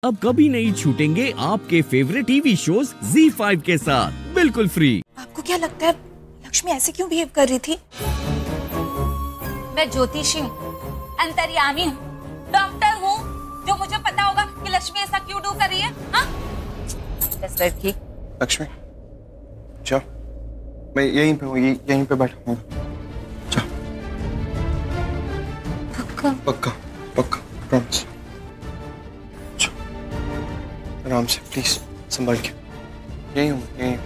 अब कभी नहीं छूटेंगे आपके फेवरेट टीवी शोज ZEE5 के साथ बिल्कुल फ्री। आपको क्या लगता है लक्ष्मी ऐसे क्यों बिहेव कर रही थी? मैं ज्योतिषी हूँ, अंतर्यामी हूँ, डॉक्टर हूँ, जो मुझे पता होगा कि लक्ष्मी ऐसा क्यों डू कर रही है। हाँ? लड़की लक्ष्मी जाओ, मैं यहीं पे हूँ, यहीं पे बैठा हूँ। जाओ। पक्का पक्का पक्का प्रॉमिस। आराम से प्लीज, संभाल के। यहीं हूँ, यहीं हूँ।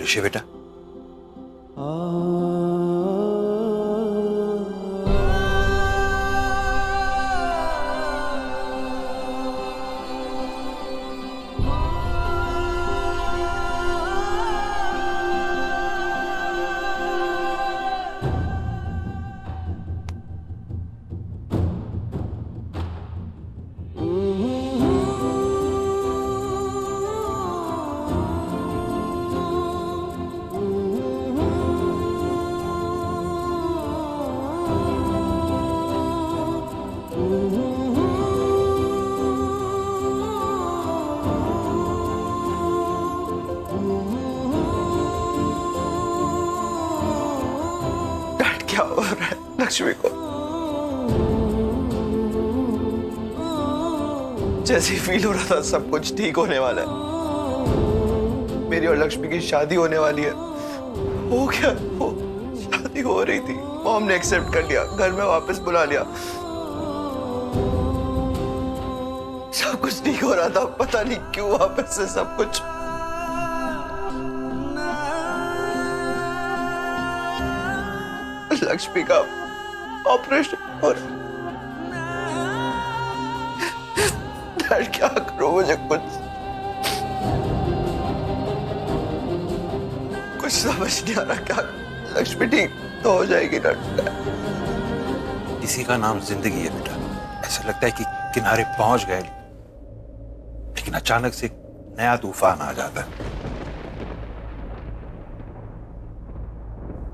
ऋषि बेटा, क्या हो रहा है लक्ष्मी को? जैसे फील हो रहा था सब कुछ ठीक होने वाला है, मेरी और लक्ष्मी की शादी होने वाली है। हो गया, वो शादी हो रही थी, मॉम ने एक्सेप्ट कर लिया, घर में वापस बुला लिया, सब कुछ ठीक हो रहा था। पता नहीं क्यों वापस से सब कुछ। लक्ष्मी का ऑपरेशन और क्या करूं, मुझे कुछ समझ नहीं आ रहा। क्या लक्ष्मी ठीक तो हो जाएगी ना? इसी का नाम जिंदगी है बेटा। ऐसा लगता है कि किनारे पहुंच गए, लेकिन अचानक से नया तूफान आ जाता है।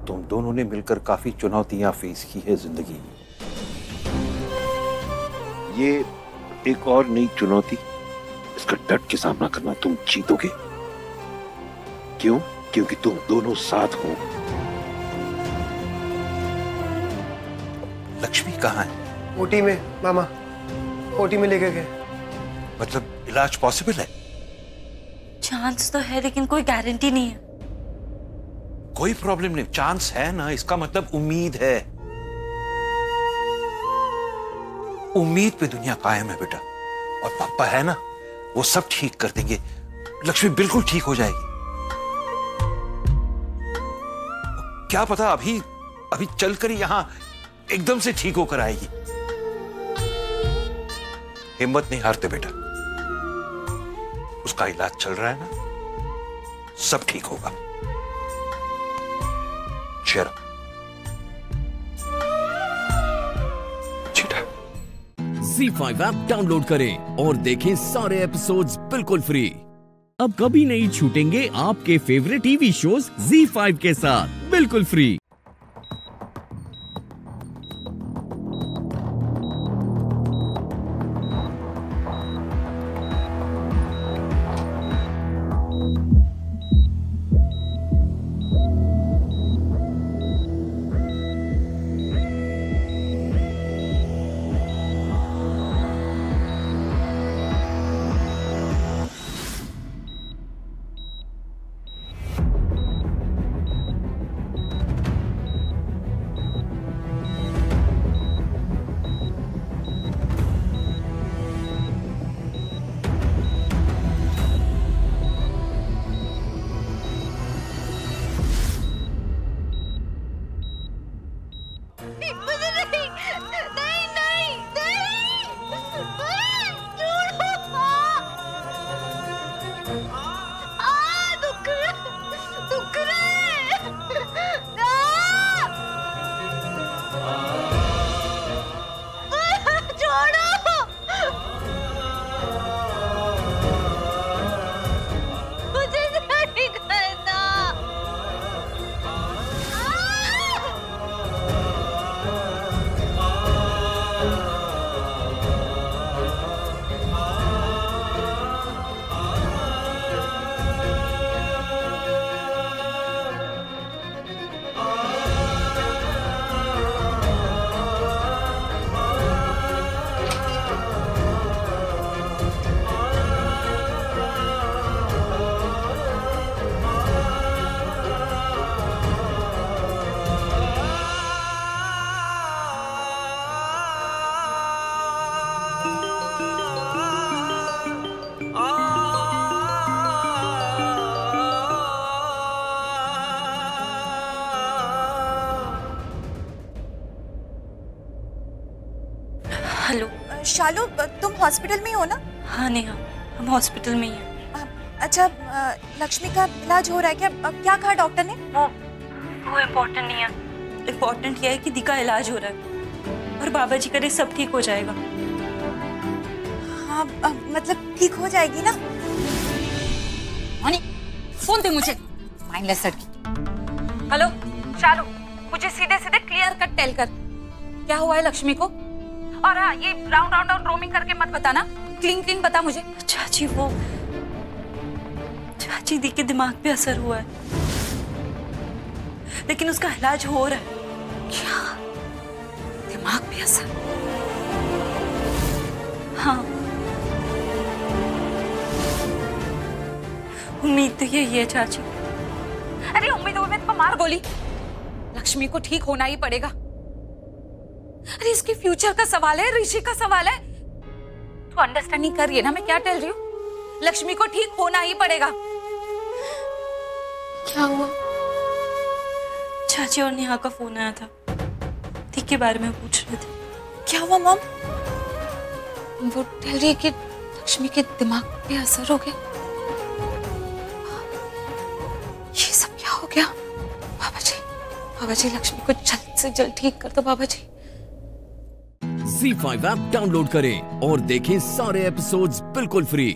तुम दोनों ने मिलकर काफी चुनौतियां फेस की है जिंदगी में। ये एक और नई चुनौती, इसका डट के सामना करना तुम जीतोगे। क्यों? क्योंकि तुम दोनों साथ हो। लक्ष्मी कहाँ है? ओटी में मामा, ओटी में लेके गए। मतलब इलाज पॉसिबल है? चांस तो है, लेकिन कोई गारंटी नहीं है। कोई प्रॉब्लम नहीं, चांस है ना, इसका मतलब उम्मीद है। उम्मीद पे दुनिया कायम है बेटा, और पापा है ना, वो सब ठीक कर देंगे। लक्ष्मी बिल्कुल ठीक हो जाएगी। क्या पता अभी चलकर यहां एकदम से ठीक होकर आएगी। हिम्मत नहीं हारते बेटा, उसका इलाज चल रहा है ना, सब ठीक होगा। चलो ZEE5 ऐप डाउनलोड करें और देखें सारे एपिसोड्स बिल्कुल फ्री। अब कभी नहीं छूटेंगे आपके फेवरेट टीवी शोज ZEE5 के साथ बिल्कुल फ्री। शालू तुम हॉस्पिटल में ही हो ना? हाँ नेहा, हम हॉस्पिटल में ही हैं। अच्छा लक्ष्मी का इलाज हो रहा है क्या? क्या कहा डॉक्टर ने? वो इम्पोर्टेंट नहीं है। इम्पोर्टेंट यह है कि दी का इलाज हो रहा है और बाबा जी करे सब ठीक हो जाएगा। हाँ मतलब ठीक हो जाएगी ना? मनी फोन दे मुझे, माइंडलेस लड़की। हेलो शालू, मुझे सीधे सीधे क्लियर कट टेल कर, क्या हुआ है लक्ष्मी को? और हाँ, ये राउंड राउंड और रोमिंग करके मत बताना, क्लीन क्लीन बता मुझे। चाची वो चाची दी के दिमाग पे असर हुआ है, लेकिन उसका इलाज हो रहा है। क्या दिमाग पे असर? हाँ उम्मीद तो यही है चाची। अरे उम्मीद पर मार गोली। लक्ष्मी को ठीक होना ही पड़ेगा। अरे इसके फ्यूचर का सवाल है, ऋषि का सवाल है। तू अंडरस्टैंडिंग कर रही है ना मैं क्या टेल रही हूँ? लक्ष्मी को ठीक होना ही पड़ेगा। क्या हुआ? चाची और नेहा का फोन आया था, दी के बारे में पूछ रहे थे। क्या हुआ मॉम? वो टेल रही है कि लक्ष्मी के दिमाग पे असर हो गया। ये सब क्या हो गया? बाबा जी लक्ष्मी को जल्द से जल्द ठीक कर दो बाबा जी। ZEE5 ऐप डाउनलोड करें और देखें सारे एपिसोड्स बिल्कुल फ्री।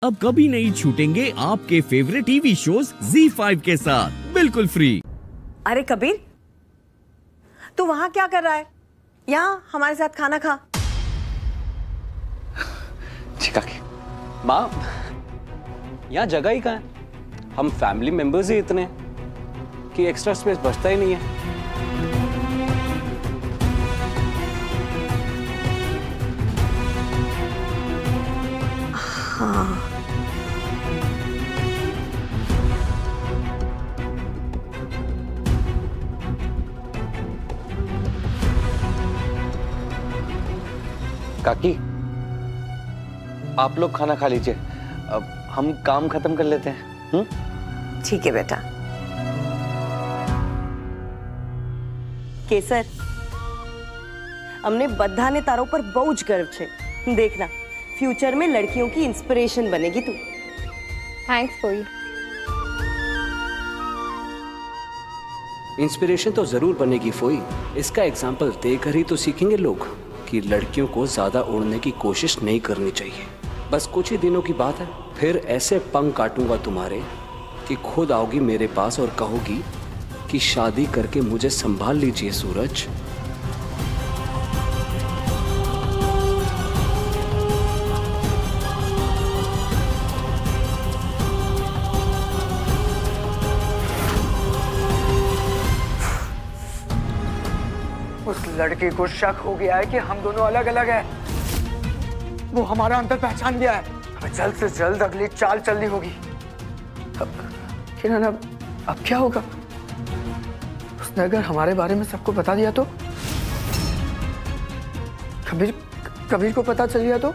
अब कभी नहीं छूटेंगे आपके फेवरेट टीवी शोज ZEE5 के साथ बिल्कुल फ्री। अरे कबीर, तू वहां क्या कर रहा है? यहाँ हमारे साथ खाना खा। काकी, माँ यहाँ जगह ही कहाँ है? हम फैमिली मेंबर्स ही इतने हैं कि एक्स्ट्रा स्पेस बचता ही नहीं है। हाँ काकी, आप लोग खाना खा लीजिए, अब हम काम खत्म कर लेते हैं। ठीक है बेटा। केसर, અમને બધાને તારો પર બહુ જ ગર્વ છે। देखना फ्यूचर में लड़कियों की इंस्पिरेशन बनेगी तू। थैंक्स फॉर इंस्पिरेशन तो जरूर बनेगी फोई। इसका एग्जाम्पल देकर ही तो सीखेंगे लोग कि लड़कियों को ज्यादा उड़ने की कोशिश नहीं करनी चाहिए। बस कुछ ही दिनों की बात है, फिर ऐसे पंख काटूंगा तुम्हारे कि खुद आओगी मेरे पास और कहोगी कि शादी करके मुझे संभाल लीजिए सूरज। उस लड़की को शक हो गया है कि हम दोनों अलग अलग हैं। वो हमारा अंतर पहचान गया है। हमें जल्द से जल्द अगली चाल चलनी होगी। किरण, अब क्या होगा? उसने अगर हमारे बारे में सबको बता दिया तो? कबीर को पता चल गया तो?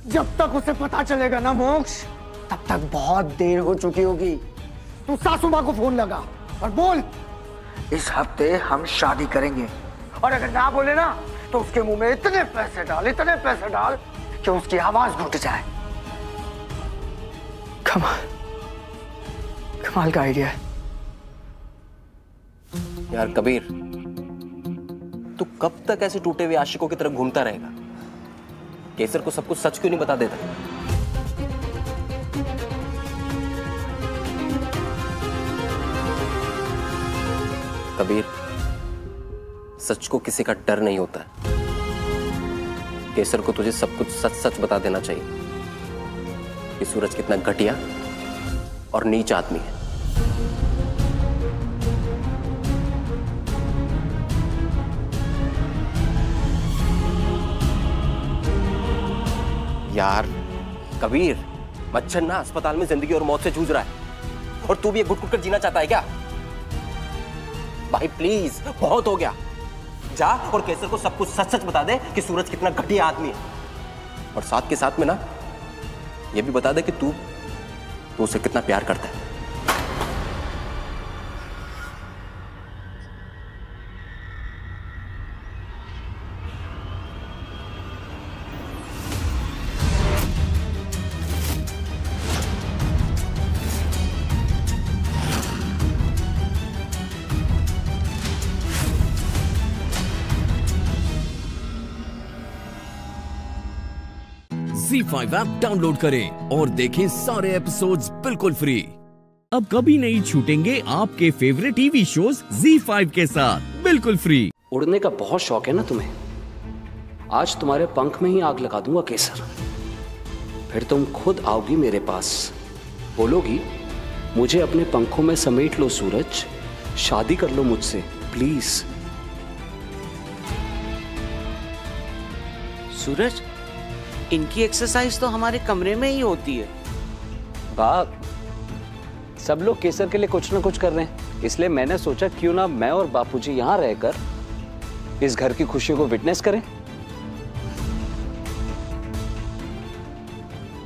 जब तक उसे पता चलेगा ना मोक्ष, तब तक बहुत देर हो चुकी होगी। तू सासू माँ को फोन लगा और बोल इस हफ्ते हम शादी करेंगे, और अगर ना बोले ना तो उसके मुंह में इतने पैसे डाल कि उसकी आवाज घुट जाए। कमाल का आइडिया है यार। कबीर, तू कब तक ऐसे टूटे हुए आशिकों की तरह घूमता रहेगा? केसर को सब कुछ सच क्यों नहीं बता देता? कबीर, सच को किसी का डर नहीं होता है। केसर को तुझे सब कुछ सच सच बता देना चाहिए कि सूरज कितना घटिया और नीच आदमी है। यार कबीर, मच्छर ना अस्पताल में जिंदगी और मौत से जूझ रहा है और तू भी घुट घुट कर जीना चाहता है क्या? भाई प्लीज, बहुत हो गया। जा और केसर को सब कुछ सच सच बता दे कि सूरज कितना घटिया आदमी है, और साथ के साथ में ना ये भी बता दे कि तू उसे कितना प्यार करता है। ZEE5 ऐप डाउनलोड करें और देखें सारे एपिसोड्स बिल्कुल फ्री। अब कभी नहीं छूटेंगे आपके फेवरेट टीवी शोज ZEE5 के साथ बिल्कुल फ्री। उड़ने का बहुत शौक है ना तुम्हें? आज तुम्हारे पंख में ही आग लगा दूंगा केसर। फिर तुम खुद आओगी मेरे पास, बोलोगी मुझे अपने पंखों में समेट लो सूरज, शादी कर लो मुझसे प्लीज। सूरज, इनकी एक्सरसाइज तो हमारे कमरे में ही होती है। बाप, सब लोग केसर के लिए कुछ ना कुछ कर रहे हैं, इसलिए मैंने सोचा क्यों ना मैं और बापूजी यहाँ रहकर इस घर की खुशियों को विटनेस करें।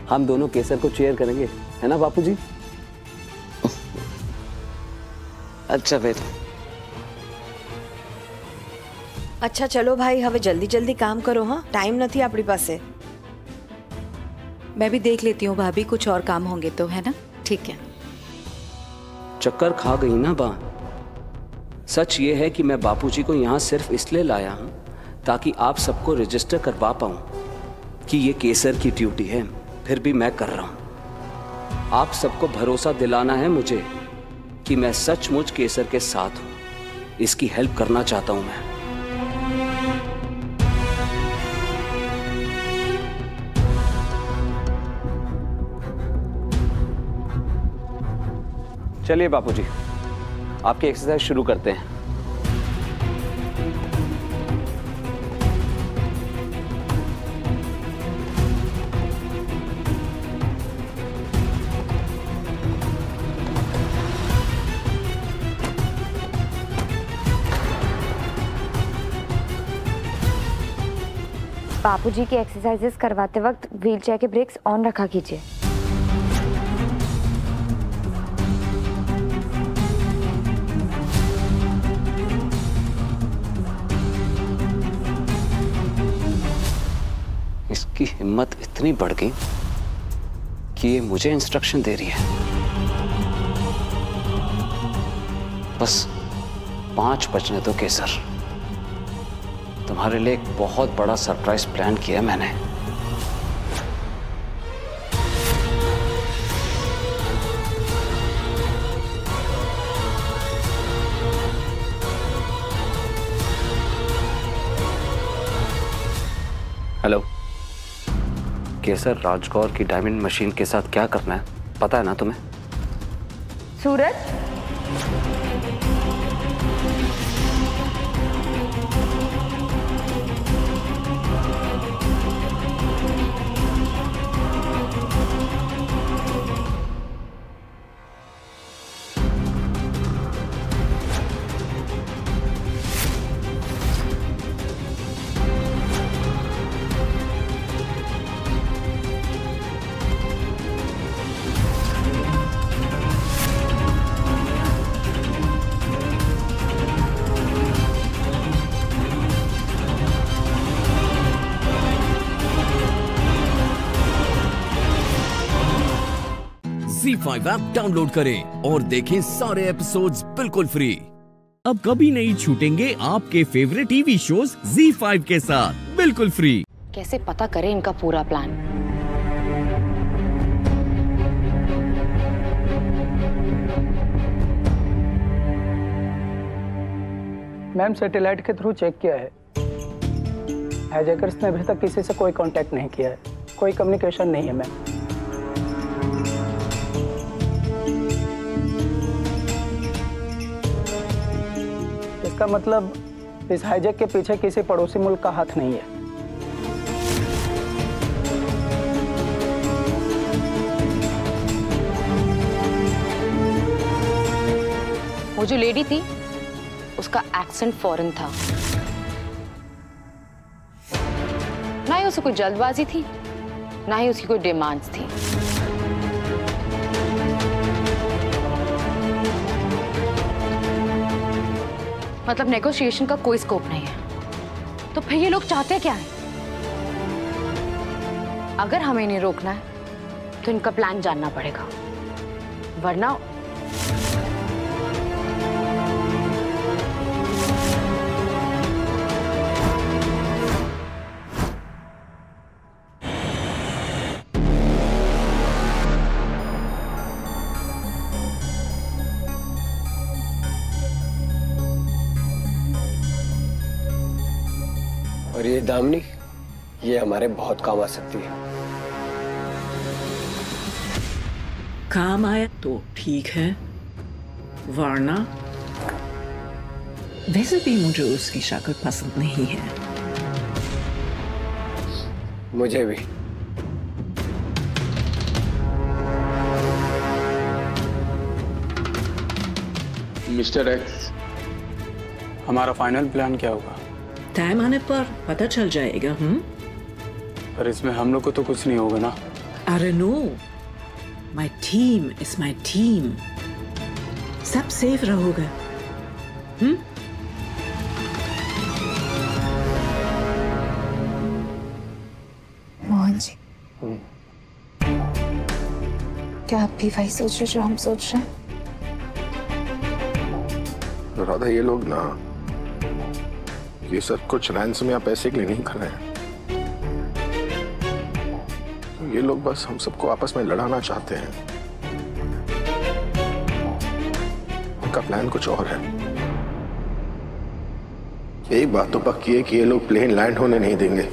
हम दोनों केसर को चीयर करेंगे, है ना बापूजी? अच्छा फिर अच्छा चलो भाई, हवे जल्दी जल्दी काम करो। हाँ, टाइम नहीं अपनी पासे। मैं भी देख लेती हूँ भाभी, कुछ और काम होंगे तो, है ना? ठीक है। चक्कर खा गई ना बा। सच ये है कि मैं बापूजी को यहाँ सिर्फ इसलिए लाया हूँ ताकि आप सबको रजिस्टर करवा पाऊँ कि ये केसर की ड्यूटी है, फिर भी मैं कर रहा हूँ। आप सबको भरोसा दिलाना है मुझे कि मैं सचमुच केसर के साथ हूँ, इसकी हेल्प करना चाहता हूँ मैं। चलिए बापूजी, आपकी एक्सरसाइज शुरू करते हैं। बापूजी की एक्सरसाइजेस करवाते वक्त व्हीलचेयर के ब्रेक्स ऑन रखा कीजिए। इसकी हिम्मत इतनी बढ़ गई कि ये मुझे इंस्ट्रक्शन दे रही है। बस 5 बजने दो केसर, तुम्हारे लिए एक बहुत बड़ा सरप्राइज प्लान किया मैंने। हेलो केसर, राजगौर की डायमंड मशीन के साथ क्या करना है पता है ना तुम्हें? सूरज, ZEE5 ऐप डाउनलोड करें और देखें सारे एपिसोड्स बिल्कुल फ्री। अब कभी नहीं छूटेंगे आपके फेवरेट टीवी शोज ZEE5 के साथ बिल्कुल फ्री। कैसे पता करें इनका पूरा प्लान? मैम, सैटेलाइट के थ्रू चेक किया है, हाईजैकर्स ने अभी तक किसी से कोई कांटेक्ट नहीं किया है, कोई कम्युनिकेशन नहीं है मैम। इसका मतलब इस हाईजैक के पीछे किसी पड़ोसी मुल्क का हाथ नहीं है। वो जो लेडी थी उसका एक्सेंट फॉरेन था, ना ही उसे कोई जल्दबाजी थी, ना ही उसकी कोई डिमांड्स थी। मतलब नेगोशिएशन का कोई स्कोप नहीं है। तो फिर ये लोग चाहते क्या है? अगर हमें इन्हें रोकना है तो इनका प्लान जानना पड़ेगा, वरना ये दामिनी, ये हमारे बहुत काम आ सकती है। काम आया तो ठीक है, वरना वैसे भी मुझे उसकी शक्ल पसंद नहीं है। मुझे भी। मिस्टर एक्स, हमारा फाइनल प्लान क्या होगा? टाइम आने पर पता चल जाएगा। पर इसमें हम लोग को तो कुछ नहीं होगा ना? अरे no, my team is my team. सब सेफ रहोगे। मोहन जी, क्या आप भी वही सोच रहे जो हम सोच रहे हैं? राधा, ये लोग ना ये सब कुछ रैंसम या पैसे के लिए नहीं कर रहे हैं। ये लोग बस हम सबको आपस में लड़ाना चाहते हैं। उनका प्लान कुछ और है। एक बात तो पक्की है कि ये लोग प्लेन लैंड होने नहीं देंगे।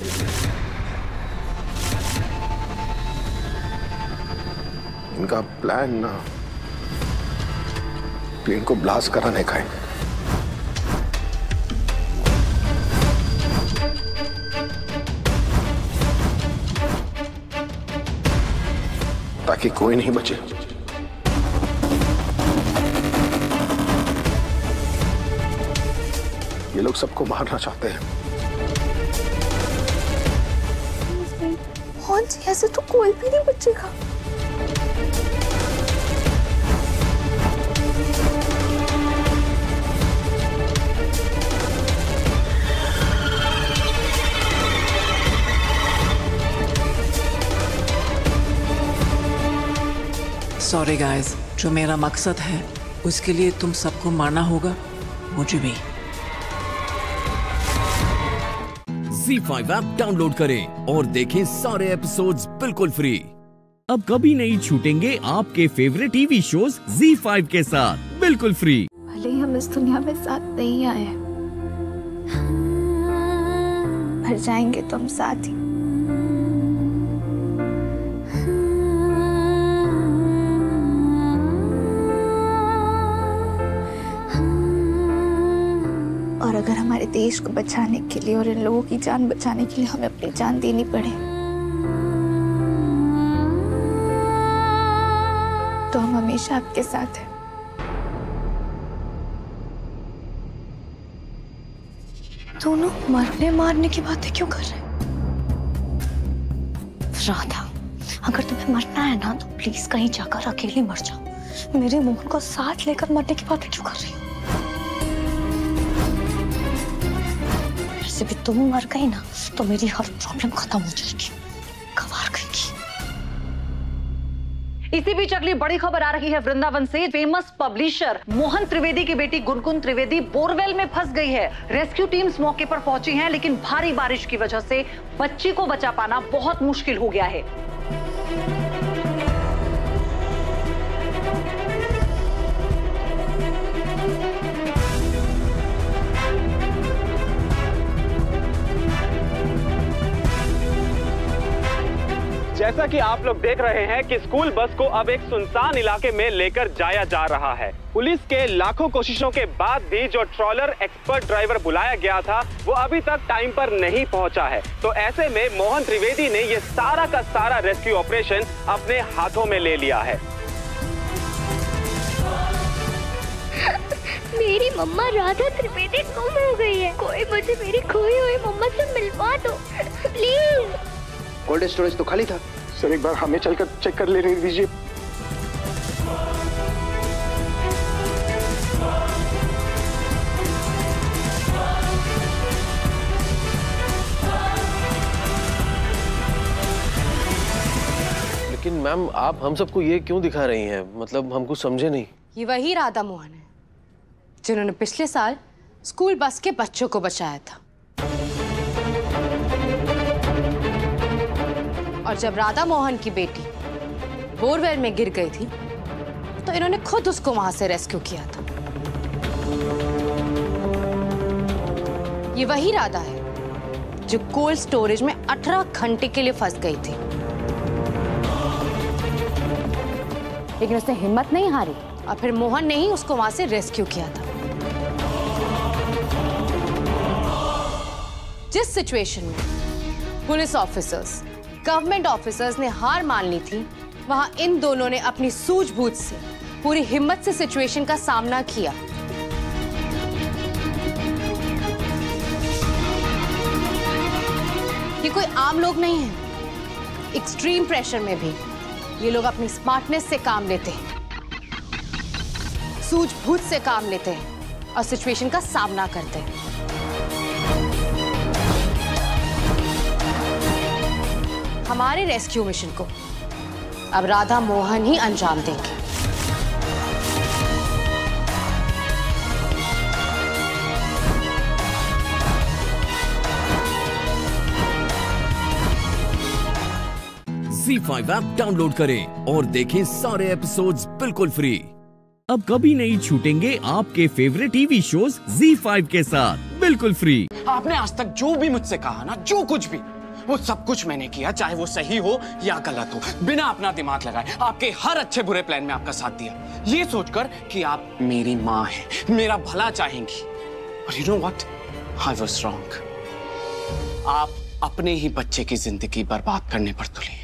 इनका प्लान ना प्लेन को ब्लास्ट कराने का है। ताकि कोई नहीं बचे। ये लोग सबको मारना चाहते हैं। मोहन जी, ऐसे तो कोई भी नहीं बचेगा। सॉरी गाइस, जो मेरा मकसद है उसके लिए तुम सबको मारना होगा, मुझे भी। ZEE5 ऐप डाउनलोड करें और देखें सारे एपिसोड्स बिल्कुल फ्री। अब कभी नहीं छूटेंगे आपके फेवरेट टीवी शोज ZEE5 के साथ बिल्कुल फ्री। भले ही हम इस दुनिया में साथ नहीं आए हैं, मर जाएंगे तो हम साथ ही। और अगर हमारे देश को बचाने के लिए और इन लोगों की जान बचाने के लिए हमें अपनी जान देनी पड़े, तो हम हमेशा आपके साथ हैं। दोनों मरने मारने की बातें क्यों कर रहे हैं? राधा, अगर तुम्हें मरना है ना तो प्लीज कहीं जाकर अकेले मर जाओ। मेरे मोहन को साथ लेकर मरने की बातें क्यों कर रही हो? वैसे भी तुम मर गई ना तो मेरी हर प्रॉब्लम खत्म हो जाएगी। गवार गई। इसी बीच अगली बड़ी खबर आ रही है वृंदावन से। फेमस पब्लिशर मोहन त्रिवेदी की बेटी गुनगुन त्रिवेदी बोरवेल में फंस गई है। रेस्क्यू टीम्स मौके पर पहुंची हैं, लेकिन भारी बारिश की वजह से बच्ची को बचा पाना बहुत मुश्किल हो गया है। जैसा कि आप लोग देख रहे हैं कि स्कूल बस को अब एक सुनसान इलाके में लेकर जाया जा रहा है। पुलिस के लाखों कोशिशों के बाद भी जो ट्रॉलर एक्सपर्ट ड्राइवर बुलाया गया था वो अभी तक टाइम पर नहीं पहुंचा है। तो ऐसे में मोहन त्रिवेदी ने ये सारा का सारा रेस्क्यू ऑपरेशन अपने हाथों में ले लिया है। मेरी मम्मा राधा त्रिवेदी गुम हो गई है। कोई मुझे मेरी खोई हुई मम्मा से मिलवा दो प्लीज। कोल्ड स्टोरेज तो खाली था सर, एक बार हमें चलकर चेक कर लेने दीजिए। लेकिन मैम, आप हम सबको ये क्यों दिखा रही हैं? मतलब हम कुछ समझे नहीं। ये वही राधा मोहन है जिन्होंने पिछले साल स्कूल बस के बच्चों को बचाया था। और जब राधा मोहन की बेटी बोरवेल में गिर गई थी तो इन्होंने खुद उसको वहां से रेस्क्यू किया था। ये वही राधा है जो कोल्ड स्टोरेज में 18 घंटे के लिए फंस गई थी। लेकिन उसने हिम्मत नहीं हारी और फिर मोहन ने ही उसको वहां से रेस्क्यू किया था। जिस सिचुएशन में पुलिस ऑफिसर्स, गवर्नमेंट ऑफिसर्स ने हार मान ली थी, वहां इन दोनों ने अपनी सूझबूझ से, पूरी हिम्मत से सिचुएशन का सामना किया। ये कोई आम लोग नहीं है। एक्सट्रीम प्रेशर में भी ये लोग अपनी स्मार्टनेस से काम लेते हैं, सूझबूझ से काम लेते हैं और सिचुएशन का सामना करते हैं। हमारे रेस्क्यू मिशन को अब राधा मोहन ही अंजाम देंगे। ZEE5 ऐप डाउनलोड करें और देखें सारे एपिसोड्स बिल्कुल फ्री। अब कभी नहीं छूटेंगे आपके फेवरेट टीवी शोज ZEE5 के साथ बिल्कुल फ्री। आपने आज तक जो भी मुझसे कहा ना, जो कुछ भी, वो सब कुछ मैंने किया, चाहे वो सही हो या गलत हो, बिना अपना दिमाग लगाए आपके हर अच्छे बुरे प्लान में आपका साथ दिया, ये सोचकर कि आप मेरी माँ हैं, मेरा भला चाहेंगी। But you know what? I was wrong. आप अपने ही बच्चे की जिंदगी बर्बाद करने पर तुले।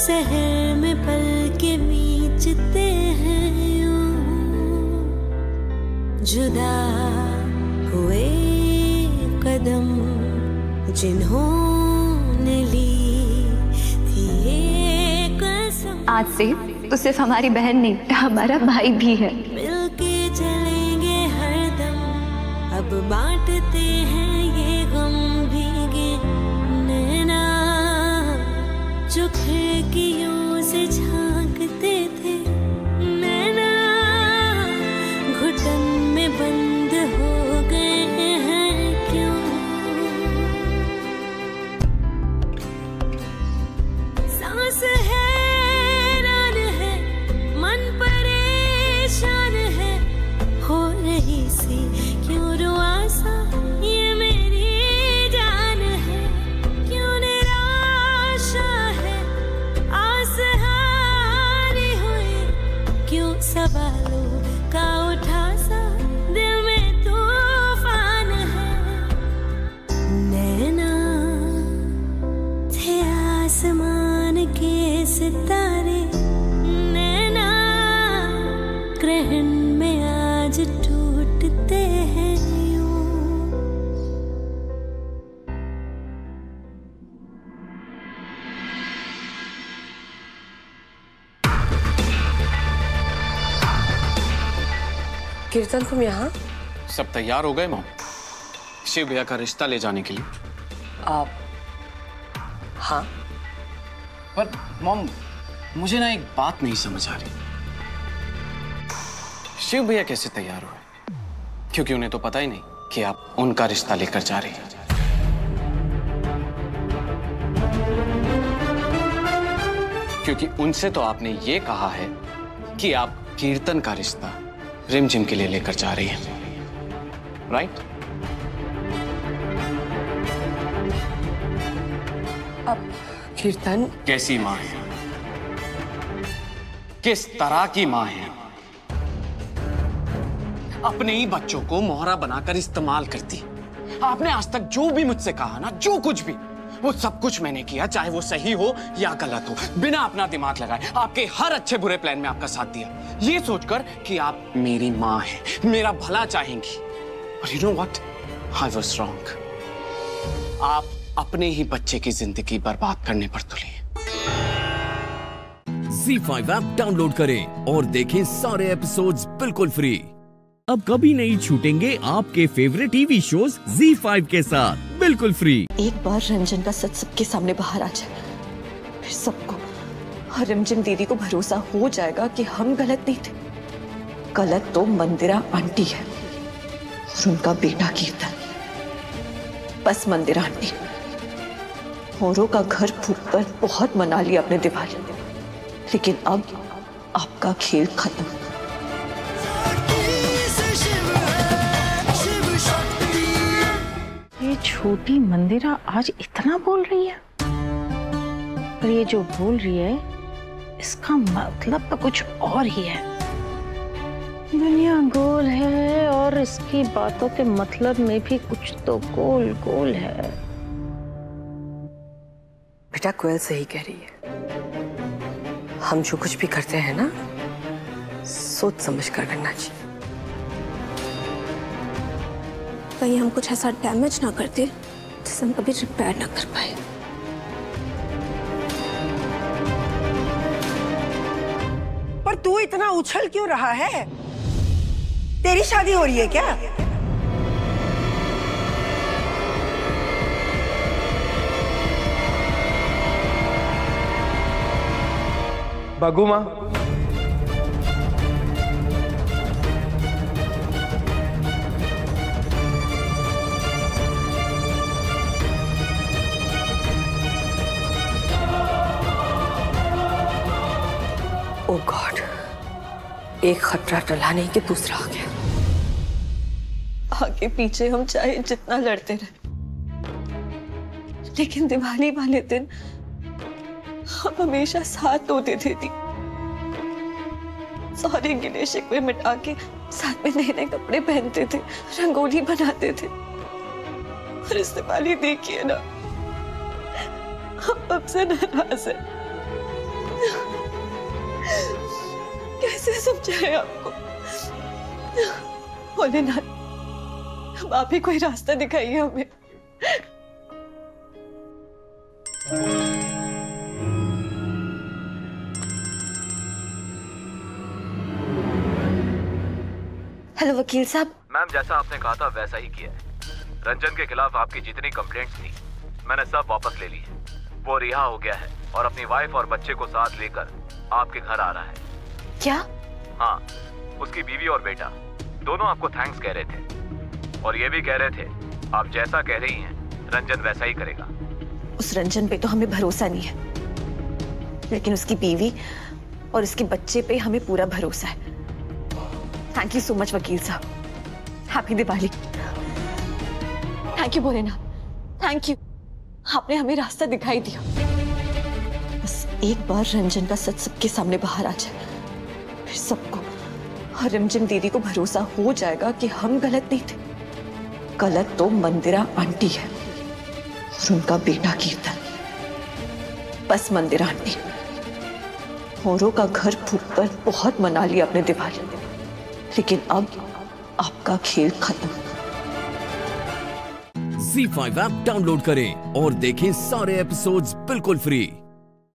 शहर में पल के बीचते हैं यूं, जुदा हुए कदम जिन्होंने ली थी ये कसम। आज से तो सिर्फ हमारी बहन नहीं, हमारा भाई भी है। मिलके चलेंगे हरदम, अब बांटते हैं ये गम भीगे नैना, जो खिड़कियों से झांकते थे नैना, घुटन में बंद हो गए हैं क्यों? सांस हैरान है, मन परेशान है, हो रही सी क्यों रुआसा ये मेरी जान है, क्यों निराशा है, आस हारी हुई, क्यों सवालों का उठा सा दिल में तूफान है। नैना थे आसमान के सितारे, नैना ग्रहण में आज टूटते हैं यूं। कीर्तन, तुम यहाँ? सब तैयार हो गए मॉम, शिव भैया का रिश्ता ले जाने के लिए? हाँ। पर मॉम, मुझे ना एक बात नहीं समझ आ रही, शिव भैया कैसे तैयार हुए? क्योंकि उन्हें तो पता ही नहीं कि आप उनका रिश्ता लेकर जा रही हैं। क्योंकि उनसे तो आपने ये कहा है कि आप कीर्तन का रिश्ता रिमझिम के लिए लेकर जा रही हैं, राइट? अब कीर्तन कैसी माँ है, किस तरह की माँ है? अपने ही बच्चों को मोहरा बनाकर इस्तेमाल करती। आपने आज तक जो भी मुझसे कहा ना, जो कुछ भी, वो सब कुछ मैंने किया, चाहे वो सही हो या गलत हो, बिना अपना दिमाग लगाए आपके हर अच्छे बुरे प्लान में आपका साथ दिया, ये सोचकर कि आप मेरी माँ हैं, मेरा भला चाहेंगी। But you know what? I was wrong. आप अपने ही बच्चे की जिंदगी बर्बाद करने पर तुले। ZEE5 ऐप डाउनलोड करें और देखें सारे एपिसोड्स बिल्कुल फ्री। अब कभी नहीं छूटेंगे आपके फेवरेट टीवी शोज ZEE5 के साथ बिल्कुल फ्री। एक बार रंजन का सच सबके सामने बाहर आ जाए, फिर सबको और रिमझिम दीदी को भरोसा हो जाएगा कि हम गलत नहीं थे। गलत तो मंदिरा आंटी है और उनका बेटा कीर्तन। बस मंदिरा आंटी, औरों का घर फूंककर बहुत मना लिया अपने दिवाली, लेकिन अब आपका खेल खत्म। ये छोटी मंदिरा आज इतना बोल रही है, पर ये जो बोल रही है इसका मतलब तो कुछ और ही है। दुनिया गोल है और इसकी बातों के मतलब में भी कुछ तो गोल गोल है। बेटा कोयल सही कह रही है। हम जो कुछ भी करते हैं ना, सोच समझ कर करना चाहिए। कहीं हम कुछ ऐसा डैमेज ना करते जिसे हम कभी रिपेयर ना कर पाए। पर तू इतना उछल क्यों रहा है? तेरी शादी हो रही है क्या? बगू माँ, ओ गॉड, एक खतरा टला नहीं कि दूसरा आ गया। आगे पीछे हम चाहे जितना लड़ते रहे, लेकिन दिवाली वाले दिन हम हमेशा साथ होते थे। सारे गिले शिकवे मिटा के साथ में नए नए कपड़े पहनते थे, रंगोली बनाते थे। और इस दिवाली देखिए ना, हम सबसे नाराज है। कैसे समझाए आपको? भोलेनाथ, अब आप ही कोई रास्ता दिखाइए हमें। हेलो वकील साहब। मैम, जैसा आपने कहा था वैसा ही किया है। रंजन के खिलाफ आपकी जितनी कंप्लेंट्स थी मैंने सब वापस ले ली है। वो रिहा हो गया है और अपनी वाइफ और बच्चे को साथ लेकर आपके घर आ रहा है। क्या? हाँ, उसकी बीवी और बेटा दोनों आपको थैंक्स कह रहे थे और ये भी कह रहे थे आप जैसा कह रही हैं रंजन वैसा ही करेगा। उस रंजन पे तो हमें भरोसा नहीं है, लेकिन उसकी बीवी और उसके बच्चे पे हमें पूरा भरोसा है। थैंक यू सो मच वकील साहब। Happy Diwali. Thank you Bholenath, thank you. आपने हमें रास्ता दिखाई दिया। बस एक बार रंजन का सच सबके सामने बाहर आ जाए, फिर सबको और रिमझिम दीदी को भरोसा हो जाएगा कि हम गलत नहीं थे। गलत तो मंदिरा आंटी है और उनका बेटा कीर्तन। बस मंदिरा आंटी, औरों का घर फूंककर बहुत मना लिया अपने दिवाली, लेकिन अब आपका खेल खत्म। ZEE5 ऐप डाउनलोड करें और देखें सारे एपिसोड्स बिल्कुल फ्री।